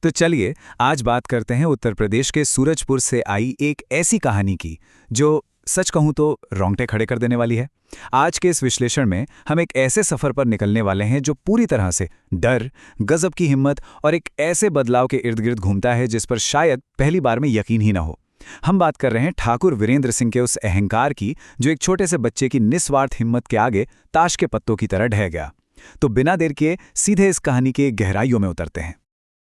तो चलिए आज बात करते हैं उत्तर प्रदेश के सूरजपुर से आई एक ऐसी कहानी की जो सच कहूं तो रोंगटे खड़े कर देने वाली है। आज के इस विश्लेषण में हम एक ऐसे सफर पर निकलने वाले हैं जो पूरी तरह से डर, गजब की हिम्मत और एक ऐसे बदलाव के इर्द गिर्द घूमता है जिस पर शायद पहली बार में यकीन ही न हो। हम बात कर रहे हैं ठाकुर वीरेंद्र सिंह के उस अहंकार की जो एक छोटे से बच्चे की निस्वार्थ हिम्मत के आगे ताश के पत्तों की तरह ढह गया। तो बिना देर किए सीधे इस कहानी के गहराइयों में उतरते हैं।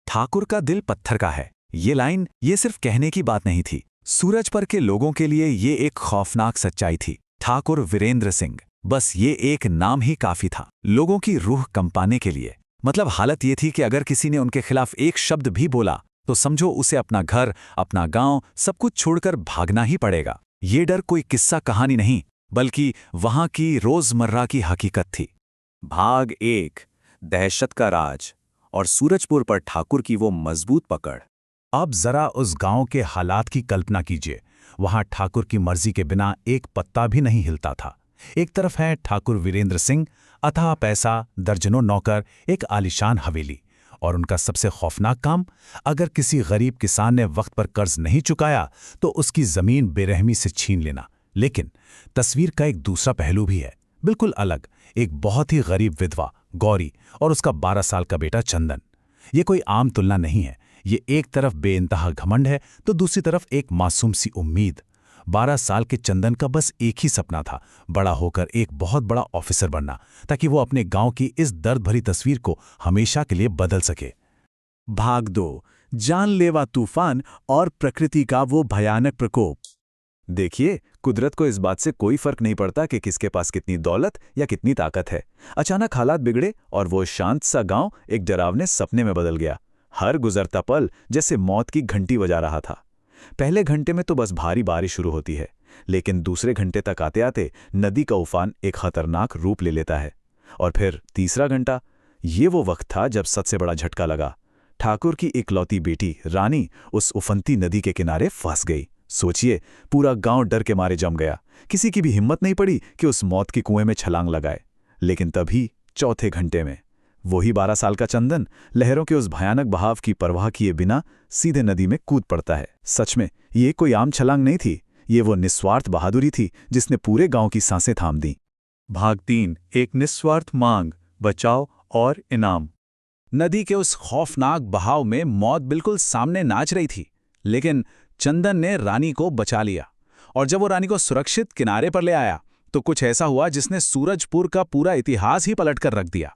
ठाकुर का दिल पत्थर का है, ये लाइन ये सिर्फ कहने की बात नहीं थी। सूरजपुर के लोगों के लिए ये एक खौफनाक सच्चाई थी। ठाकुर वीरेंद्र सिंह, बस ये एक नाम ही काफी था लोगों की रूह कंपाने के लिए। मतलब हालत ये थी कि अगर किसी ने उनके खिलाफ एक शब्द भी बोला तो समझो उसे अपना घर, अपना गांव, सब कुछ छोड़कर भागना ही पड़ेगा। ये डर कोई किस्सा कहानी नहीं, बल्कि वहां की रोजमर्रा की हकीकत थी। भाग 1, दहशत का राज और सूरजपुर पर ठाकुर की वो मजबूत पकड़। अब जरा उस गांव के हालात की कल्पना कीजिए। वहां ठाकुर की मर्जी के बिना एक पत्ता भी नहीं हिलता था। एक तरफ है ठाकुर वीरेंद्र सिंह, अथाह पैसा, दर्जनों नौकर, एक आलीशान हवेली। और उनका सबसे खौफनाक काम, अगर किसी गरीब किसान ने वक्त पर कर्ज नहीं चुकाया तो उसकी जमीन बेरहमी से छीन लेना। लेकिन तस्वीर का एक दूसरा पहलू भी है, बिल्कुल अलग। एक बहुत ही गरीब विधवा गौरी और उसका 12 साल का बेटा चंदन। ये कोई आम तुलना नहीं है। ये एक तरफ बेइंतहा घमंड है तो दूसरी तरफ एक मासूम सी उम्मीद। 12 साल के चंदन का बस एक ही सपना था, बड़ा होकर एक बहुत बड़ा ऑफिसर बनना, ताकि वो अपने गांव की इस दर्द भरी तस्वीर को हमेशा के लिए बदल सके। भाग 2, जानलेवा तूफान और प्रकृति का वो भयानक प्रकोप। देखिए, कुदरत को इस बात से कोई फर्क नहीं पड़ता कि किसके पास कितनी दौलत या कितनी ताकत है। अचानक हालात बिगड़े और वो शांत सा गांव एक डरावने सपने में बदल गया। हर गुजरता पल जैसे मौत की घंटी बजा रहा था। पहले घंटे में तो बस भारी बारिश शुरू होती है, लेकिन दूसरे घंटे तक आते आते नदी का उफान एक खतरनाक रूप ले लेता है। और फिर तीसरा घंटा, ये वो वक्त था जब सबसे बड़ा झटका लगा। ठाकुर की इकलौती बेटी रानी उस उफनती नदी के किनारे फंस गई। सोचिए, पूरा गांव डर के मारे जम गया। किसी की भी हिम्मत नहीं पड़ी कि उस मौत के कुएं में छलांग लगाए। लेकिन तभी चौथे घंटे में वही 12 साल का चंदन लहरों के उस भयानक बहाव की परवाह किए बिना सीधे नदी में कूद पड़ता है। सच में ये कोई आम छलांग नहीं थी, ये वो निस्वार्थ बहादुरी थी जिसने पूरे गांव की सांसें थाम दी। भाग 3, एक निस्वार्थ मांग, बचाव और इनाम। नदी के उस खौफनाक बहाव में मौत बिल्कुल सामने नाच रही थी, लेकिन चंदन ने रानी को बचा लिया। और जब वो रानी को सुरक्षित किनारे पर ले आया तो कुछ ऐसा हुआ जिसने सूरजपुर का पूरा इतिहास ही पलट कर रख दिया।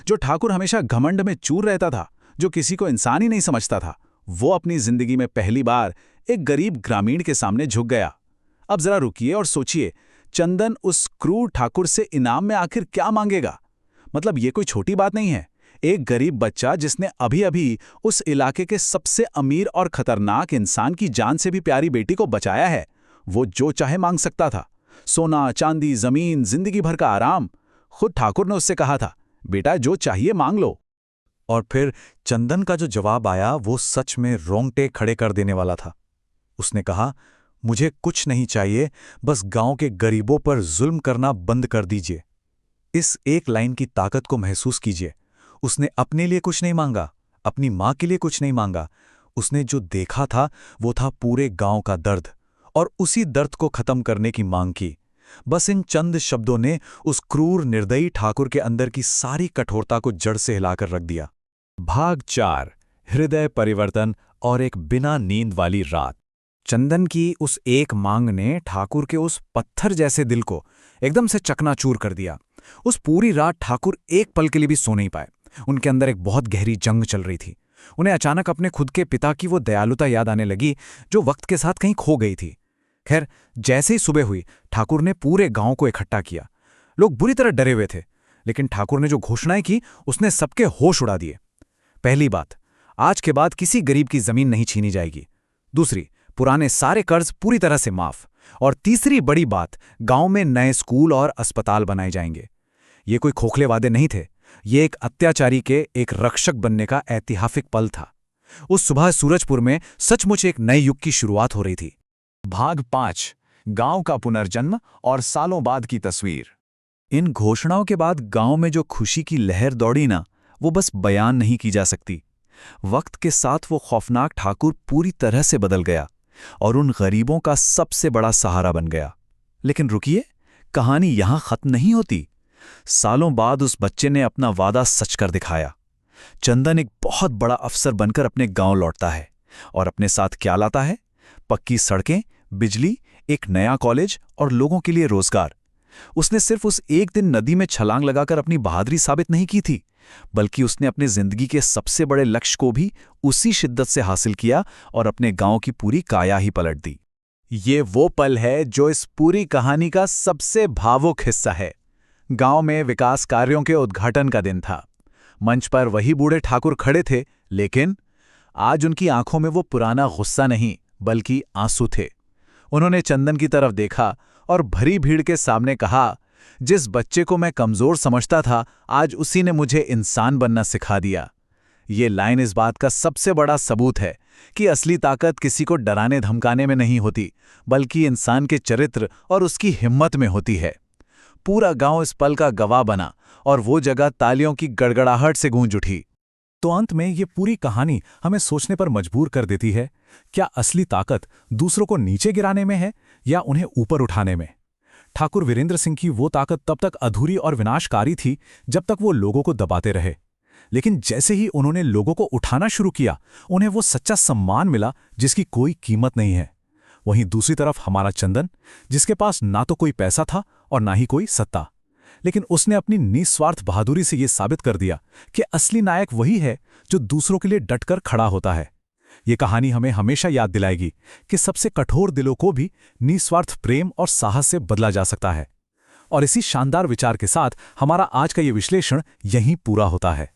जो ठाकुर हमेशा घमंड में चूर रहता था, जो किसी को इंसान ही नहीं समझता था, वो अपनी जिंदगी में पहली बार एक गरीब ग्रामीण के सामने झुक गया। अब जरा रुकिए और सोचिए, चंदन उस क्रूर ठाकुर से इनाम में आखिर क्या मांगेगा? मतलब ये कोई छोटी बात नहीं है। एक गरीब बच्चा जिसने अभी अभी उस इलाके के सबसे अमीर और खतरनाक इंसान की जान से भी प्यारी बेटी को बचाया है, वो जो चाहे मांग सकता था। सोना, चांदी, जमीन, जिंदगी भर का आराम। खुद ठाकुर ने उससे कहा था, बेटा जो चाहिए मांग लो। और फिर चंदन का जो जवाब आया वो सच में रोंगटे खड़े कर देने वाला था। उसने कहा, मुझे कुछ नहीं चाहिए, बस गांव के गरीबों पर जुल्म करना बंद कर दीजिए। इस एक लाइन की ताकत को महसूस कीजिए। उसने अपने लिए कुछ नहीं मांगा, अपनी मां के लिए कुछ नहीं मांगा। उसने जो देखा था वो था पूरे गांव का दर्द, और उसी दर्द को खत्म करने की मांग की। बस इन चंद शब्दों ने उस क्रूर निर्दयी ठाकुर के अंदर की सारी कठोरता को जड़ से हिलाकर रख दिया। भाग 4, हृदय परिवर्तन और एक बिना नींद वाली रात। चंदन की उस एक मांग ने ठाकुर के उस पत्थर जैसे दिल को एकदम से चकनाचूर कर दिया। उस पूरी रात ठाकुर एक पल के लिए भी सो नहीं पाए। उनके अंदर एक बहुत गहरी जंग चल रही थी। उन्हें अचानक अपने खुद के पिता की वो दयालुता याद आने लगी जो वक्त के साथ कहीं खो गई थी। खैर, जैसे ही सुबह हुई, ठाकुर ने पूरे गांव को इकट्ठा किया। लोग बुरी तरह डरे हुए थे, लेकिन ठाकुर ने जो घोषणाएं की उसने सबके होश उड़ा दिए। पहली बात, आज के बाद किसी गरीब की जमीन नहीं छीनी जाएगी। दूसरी, पुराने सारे कर्ज पूरी तरह से माफ। और तीसरी बड़ी बात, गांव में नए स्कूल और अस्पताल बनाए जाएंगे। ये कोई खोखले वादे नहीं थे, ये एक अत्याचारी के एक रक्षक बनने का ऐतिहासिक पल था। उस सुबह सूरजपुर में सचमुच एक नए युग की शुरुआत हो रही थी। भाग 5, गांव का पुनर्जन्म और सालों बाद की तस्वीर। इन घोषणाओं के बाद गांव में जो खुशी की लहर दौड़ी ना, वो बस बयान नहीं की जा सकती। वक्त के साथ वो खौफनाक ठाकुर पूरी तरह से बदल गया और उन गरीबों का सबसे बड़ा सहारा बन गया। लेकिन रुकिए, कहानी यहां खत्म नहीं होती। सालों बाद उस बच्चे ने अपना वादा सच कर दिखाया। चंदन एक बहुत बड़ा अफसर बनकर अपने गांव लौटता है और अपने साथ क्या लाता है? पक्की सड़कें, बिजली, एक नया कॉलेज और लोगों के लिए रोजगार। उसने सिर्फ उस एक दिन नदी में छलांग लगाकर अपनी बहादुरी साबित नहीं की थी, बल्कि उसने अपनी जिंदगी के सबसे बड़े लक्ष्य को भी उसी शिद्दत से हासिल किया और अपने गांव की पूरी काया ही पलट दी। ये वो पल है जो इस पूरी कहानी का सबसे भावुक हिस्सा है। गांव में विकास कार्यों के उद्घाटन का दिन था। मंच पर वही बूढ़े ठाकुर खड़े थे, लेकिन आज उनकी आंखों में वो पुराना गुस्सा नहीं बल्कि आंसू थे। उन्होंने चंदन की तरफ देखा और भरी भीड़ के सामने कहा, जिस बच्चे को मैं कमजोर समझता था, आज उसी ने मुझे इंसान बनना सिखा दिया। ये लाइन इस बात का सबसे बड़ा सबूत है कि असली ताकत किसी को डराने धमकाने में नहीं होती, बल्कि इंसान के चरित्र और उसकी हिम्मत में होती है। पूरा गांव इस पल का गवाह बना और वो जगह तालियों की गड़गड़ाहट से गूंज उठी। तो अंत में ये पूरी कहानी हमें सोचने पर मजबूर कर देती है, क्या असली ताकत दूसरों को नीचे गिराने में है या उन्हें ऊपर उठाने में? ठाकुर वीरेंद्र सिंह की वो ताकत तब तक अधूरी और विनाशकारी थी जब तक वो लोगों को दबाते रहे, लेकिन जैसे ही उन्होंने लोगों को उठाना शुरू किया, उन्हें वो सच्चा सम्मान मिला जिसकी कोई कीमत नहीं है। वहीं दूसरी तरफ हमारा चंदन, जिसके पास ना तो कोई पैसा था और ना ही कोई सत्ता, लेकिन उसने अपनी निस्वार्थ बहादुरी से ये साबित कर दिया कि असली नायक वही है जो दूसरों के लिए डटकर खड़ा होता है। ये कहानी हमें हमेशा याद दिलाएगी कि सबसे कठोर दिलों को भी निस्वार्थ प्रेम और साहस से बदला जा सकता है। और इसी शानदार विचार के साथ हमारा आज का ये विश्लेषण यहीं पूरा होता है।